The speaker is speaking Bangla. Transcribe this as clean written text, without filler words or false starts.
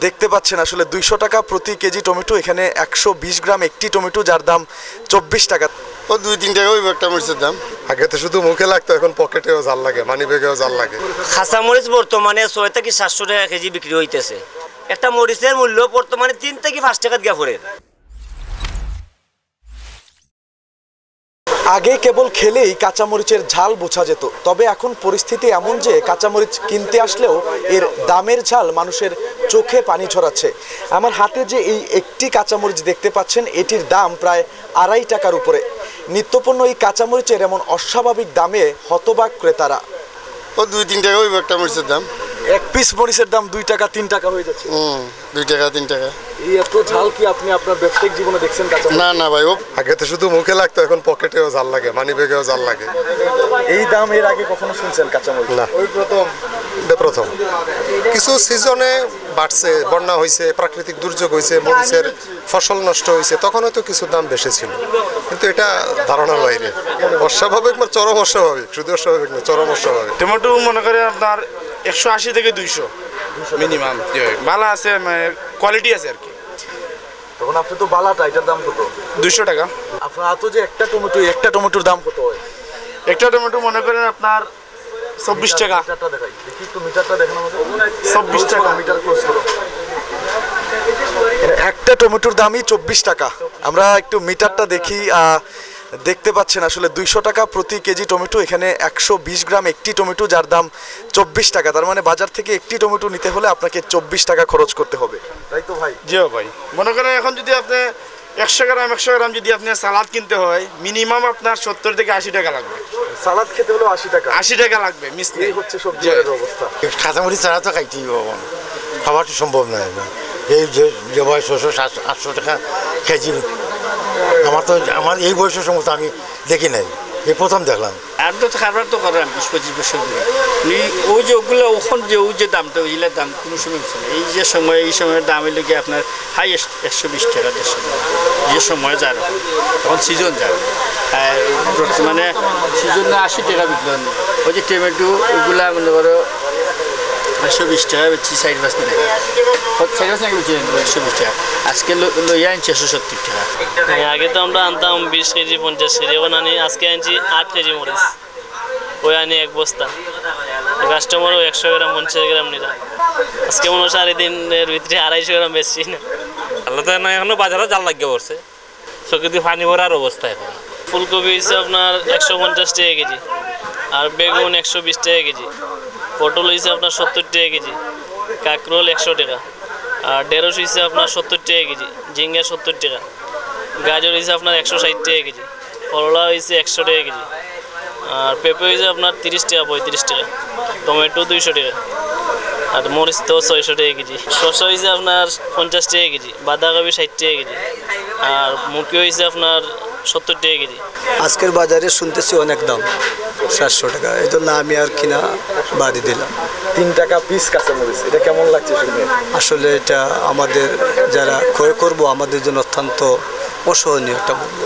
দেখতে পাচ্ছেন আসলে 200 টাকা প্রতি কেজি টমেটো, এখানে 120 গ্রাম একটি টমেটো যার দাম 24 টাকা। ও 2-3 টাকা ওই একটা মরিচের দাম। আগে তো শুধু মুখে লাগতো, এখন পকেটেও জাল লাগে, মানি ব্যাগেও জাল লাগে। খাসা মরিচ বর্তমানে 6 থেকে 700 টাকা কেজি বিক্রি হইতেছে। একটা মরিচের মূল্য বর্তমানে 3 থেকে 5 টাকা গিয়া পড়ে। আগে কেবল খেলেই কাঁচামরিচের ঝাল বোঝা যেত, তবে এখন পরিস্থিতি এমন যে কাঁচামরিচ কিনতে আসলেও এর দামের ঝাল মানুষের চোখে পানি ছড়াচ্ছে। আমার হাতে যে এই একটি কাঁচামরিচ দেখতে পাচ্ছেন, এটির দাম প্রায় 2.5 টাকার উপরে। নিত্যপণ্য এই কাঁচামরিচের এমন অস্বাভাবিক দামে হতবাক ক্রেতারা। ও 2-3 টাকা ওই একটা মরিচের দাম। এক পিস মরিচের দাম 2 টাকা 3 টাকা হয়ে যাচ্ছে। 2 টাকা 3 টাকা। এই এত ঝাল কি আপনি আপনার ব্যবসায়িক জীবনে দেখছেন কাঁচামরিচ? না ভাই, ও আগে তো শুধু মুখে লাগতো, এখন পকেটেও জাল লাগে, মানি ব্যাগেও জাল লাগে। এই দাম এর আগে কখনো শুনছেন কাঁচামরিচ? না, ওই প্রথম। এটা প্রথম। কিছু সিজনে বাড়ছে, বন্যা হয়েছে, প্রাকৃতিক দুর্যোগ হয়েছে, মরিচের ফসল নষ্ট হয়েছে, তখন হয়তো কিছু দাম বেশি ছিল, কিন্তু এটা ধারণার বাইরে। অস্বাভাবিক মানে চরম অস্বাভাবিক, শুধু অস্বাভাবিক না, চরম অস্বাভাবিক। টমেটো মনে করেন আপনার 180 থেকে 200 মিনিমাম, ভালো আছে, কোয়ালিটি আছে আর কি। তখন আপনি তো বালাটা, এটার দাম কত? 200 টাকা। আপনার তো যে একটা টমেটোর দাম কত হয়? একটা টমেটো মনে করেন আপনার 24 টাকা। মিটারটা দেখাই দেখি, একটু মিটারটা দেখানো আমাকে। 24 টাকা মিটার ক্লোজ করো। একটা টমেটোর দামই 24 টাকা। আমরা একটু মিটারটা দেখি। দেখতে পাচ্ছেন আসলে 200 টাকা প্রতি কেজি টমেটো, এখানে 120 গ্রাম একটি টমেটো যার দাম 24 টাকা। তার মানে বাজার থেকে একটি টমেটো নিতে হলে আপনাকে 24 টাকা খরচ করতে হবে, তাই তো ভাই? জি ভাই, মনে করেন এখন যদি আপনি 100 গ্রাম যদি আপনি সালাদ কিনতে হয়, মিনিমাম আপনার 70 থেকে 80 টাকা লাগবে। সালাদ খেতে হলেও 80 টাকা? 80 টাকা লাগবে। এই হচ্ছে সবজির অবস্থা। কাঁচামরিচ ছাড়া তো খাইতেই হবে, খাওয়াটা সম্ভব নয়। এই যে বয়স 800 টাকা কেজি, আমার এই বয়সের সমস্ত আমি দেখি নাই, এই প্রথম দেখলাম। আর তো খাবার তো করেন 20-25 বছর ধরে। ওই যে ওগুলো ওখান যে ওই যে দামটা, ওইগুলোর দাম কোনো সময় হচ্ছে না। এই সময়ের দাম হইলে গিয়ে আপনার হাইয়েস্ট 120 টাকা 150 টাকা। যে সময় যার তখন সিজন যায়, বর্তমানে সিজনে 80 টাকা বিক্রি হয়। ওই যে টমেটো ওইগুলা মনে করো 120 টাকা বেচছি, 4-5 টাকা 120 টাকা। আজকে লইয়া আনছি 170 টাকা। আগে তো আমরা আনতাম 20 কেজি 50 কেজি, এখন আনি আজকে আনছি 8 কেজি মরিচ, ওই আনি 1 বস্তা। কাস্টমারও 100 গ্রাম 50 গ্রাম নিলাম। আজকে মনে হয় 4 দিনের ভিতরে 250 গ্রাম বেশি না। আল্লাহ তো না, এখনো বাজারে জাল লাগিয়ে পড়ছে, চোখে দিয়ে পানি ভরার অবস্থা। এখন ফুলকপি হচ্ছে আপনার 150 টাকা কেজি, আর বেগুন 120 টাকা কেজি, পটল হয়েছে আপনার 70 টাকা কেজি, কাঁকরোল 100 টাকা, আর ঢেঁড়স হয়েছে আপনার 70 টাকা কেজি, ঝিঙ্গা 70 টাকা, গাজর হয়েছে আপনার 160 টাকা কেজি, করলা হয়েছে 100 টাকা কেজি, আর পেঁপে হয়েছে আপনার 30 টাকা 35 টাকা, টমেটো 200 টাকা, আর মরিচ তো 600 টাকা কেজি, শসা হয়েছে আপনার 50 টাকা কেজি, বাঁধাকপি 60 টাকা কেজি, আর মুখি হয়েছে আপনার 70 টাকা কেজি। আজকের বাজারে শুনতেছি অনেক দাম, 700 টাকা। এই জন্য আমি আর কিনা বাড়ি দিলাম। 3 টাকা পিস কাঁচামরিচ, এটা কেমন লাগছে শুনে? আসলে এটা আমাদের যারা ক্রয় করবো, আমাদের জন্য অত্যন্ত অসহনীয় একটা মূল্য।